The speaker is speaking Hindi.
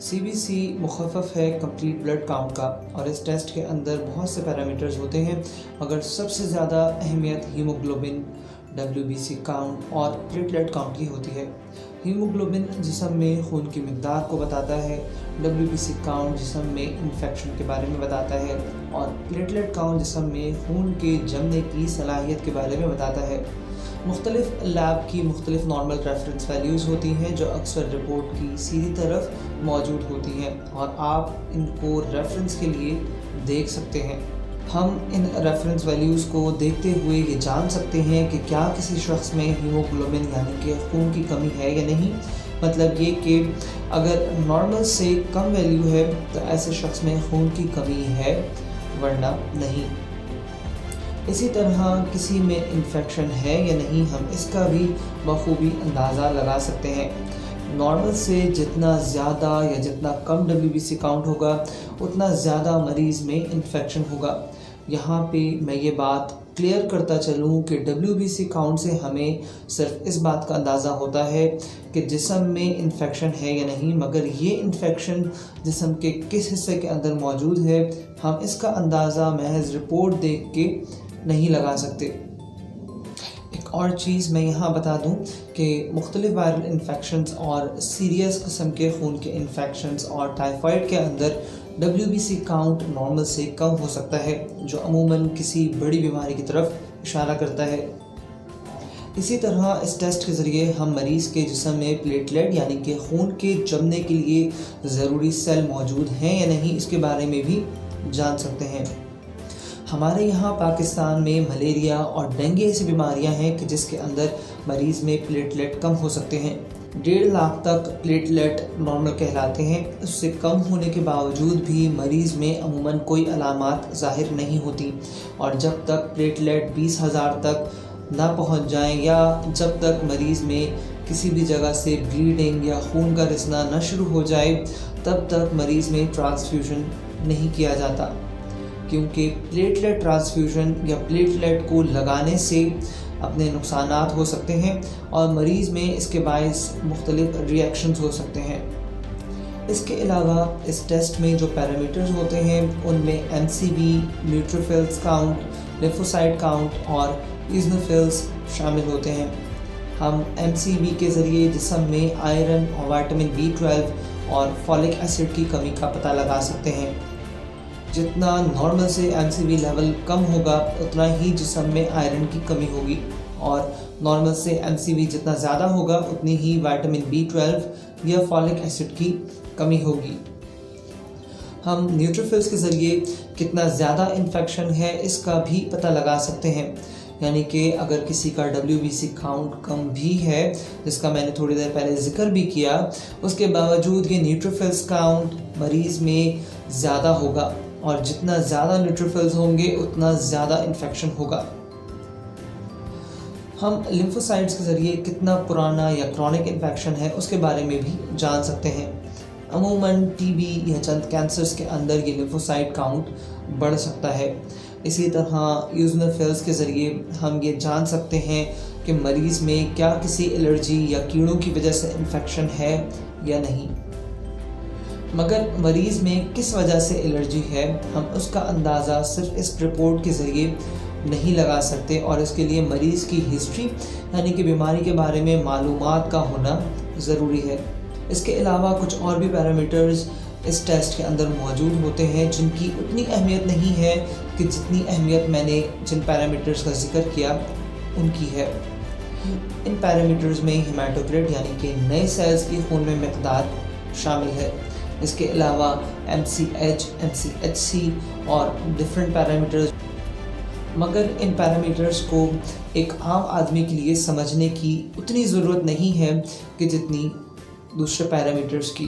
CBC मुख़फ़्फ़फ़ है कंप्लीट ब्लड काउंट का और इस टेस्ट के अंदर बहुत से पैरामीटर्स होते हैं, मगर सबसे ज़्यादा अहमियत हीमोग्लोबिन, WBC काउंट और प्लेटलेट काउंट की होती है। हीमोग्लोबिन जिस्म में खून की मिक़दार को बताता है, WBC काउंट जिस्म में इन्फेक्शन के बारे में बताता है और प्लेटलेट काउंट जिस्म में खून के जमने की सलाहियत के बारे में बताता है। मुख्तलिफ लैब की मुख्तलिफ नॉर्मल रेफरेंस वैल्यूज़ होती हैं जो अक्सर रिपोर्ट की सीधी तरफ मौजूद होती हैं और आप इनको रेफरेंस के लिए देख सकते हैं। हम इन रेफरेंस वैल्यूज़ को देखते हुए ये जान सकते हैं कि क्या किसी शख्स में हीमोग्लोबिन यानी कि खून की कमी है या नहीं। मतलब ये कि अगर नॉर्मल से कम वैल्यू है तो ऐसे शख्स में खून की कमी है, वरना नहीं। इसी तरह किसी में इन्फेक्शन है या नहीं, हम इसका भी बखूबी अंदाज़ा लगा सकते हैं। नॉर्मल से जितना ज़्यादा या जितना कम WBC काउंट होगा उतना ज़्यादा मरीज़ में इन्फेक्शन होगा। यहाँ पे मैं ये बात क्लियर करता चलूँ कि WBC काउंट से हमें सिर्फ इस बात का अंदाज़ा होता है कि जिस्म में इन्फेक्शन है या नहीं, मगर ये इन्फेक्शन जिस्म के किस हिस्से के अंदर मौजूद है हम इसका अंदाज़ा महज रिपोर्ट देख के नहीं लगा सकते। एक और चीज़ मैं यहाँ बता दूँ कि मुख्तलिफ वायरल इन्फेक्शंस और सीरियस किस्म के खून के इन्फेक्शंस और टाइफाइड के अंदर WBC काउंट नॉर्मल से कम हो सकता है, जो अमूमन किसी बड़ी बीमारी की तरफ इशारा करता है। इसी तरह इस टेस्ट के ज़रिए हम मरीज़ के जिस्म में प्लेटलेट यानी कि खून के जमने के लिए ज़रूरी सेल मौजूद हैं या नहीं, इसके बारे में भी जान सकते हैं। हमारे यहाँ पाकिस्तान में मलेरिया और डेंगू ऐसी बीमारियाँ हैं कि जिसके अंदर मरीज़ में प्लेटलेट कम हो सकते हैं। 1.5 लाख तक प्लेटलेट नॉर्मल कहलाते हैं। उससे कम होने के बावजूद भी मरीज़ में अमूमन कोई अलामात ज़ाहिर नहीं होती और जब तक प्लेटलेट 20,000 तक ना पहुँच जाएँ या जब तक मरीज़ में किसी भी जगह से ब्लीडिंग या खून का रिसना न शुरू हो जाए तब तक मरीज़ में ट्रांसफ्यूज़न नहीं किया जाता, क्योंकि प्लेटलेट ट्रांसफ्यूज़न या प्लेटलेट को लगाने से अपने नुकसानात हो सकते हैं और मरीज़ में इसके बायस मुख्तलिफ रिएक्शंस हो सकते हैं। इसके अलावा इस टेस्ट में जो पैरामीटर्स होते हैं उनमें MCV, neutrophils count, lymphocyte count और इज़नोफिल्स शामिल होते हैं। हम MCV के ज़रिए जिस्म में आयरन और विटामिन B12 और फॉलिक एसिड की कमी का पता लगा सकते हैं। जितना नॉर्मल से MCV लेवल कम होगा उतना ही जिस्म में आयरन की कमी होगी और नॉर्मल से MCV जितना ज़्यादा होगा उतनी ही विटामिन B12 या फॉलिक एसिड की कमी होगी। हम न्यूट्रोफिल्स के ज़रिए कितना ज़्यादा इन्फेक्शन है इसका भी पता लगा सकते हैं, यानी कि अगर किसी का WBC काउंट कम भी है, जिसका मैंने थोड़ी देर पहले ज़िक्र भी किया, उसके बावजूद ये न्यूट्रोफिल्स काउंट मरीज़ में ज़्यादा होगा और जितना ज़्यादा न्यूट्रोफिल्स होंगे उतना ज़्यादा इन्फेक्शन होगा। हम लिम्फोसाइट्स के ज़रिए कितना पुराना या क्रॉनिक इन्फेक्शन है उसके बारे में भी जान सकते हैं। अमूमन TB या चंद कैंसर्स के अंदर ये लिम्फोसाइट काउंट बढ़ सकता है। इसी तरह यूज़नोफिल्स के ज़रिए हम ये जान सकते हैं कि मरीज़ में क्या किसी एलर्जी या कीड़ों की वजह से इन्फेक्शन है या नहीं, मगर मरीज़ में किस वजह से एलर्जी है हम उसका अंदाज़ा सिर्फ इस रिपोर्ट के ज़रिए नहीं लगा सकते और इसके लिए मरीज़ की हिस्ट्री यानी कि बीमारी के बारे में मालूमात का होना ज़रूरी है। इसके अलावा कुछ और भी पैरामीटर्स इस टेस्ट के अंदर मौजूद होते हैं जिनकी उतनी अहमियत नहीं है कि जितनी अहमियत मैंने जिन पैरामीटर्स का जिक्र किया उनकी है। इन पैरामीटर्स में हेमाटोक्रिट यानी कि नए सेल्स की खून में मिक़दार शामिल है। इसके अलावा MCH, MCHC और डिफरेंट पैरामीटर्स, मगर इन पैरामीटर्स को एक आम आदमी के लिए समझने की उतनी ज़रूरत नहीं है कि जितनी दूसरे पैरामीटर्स की।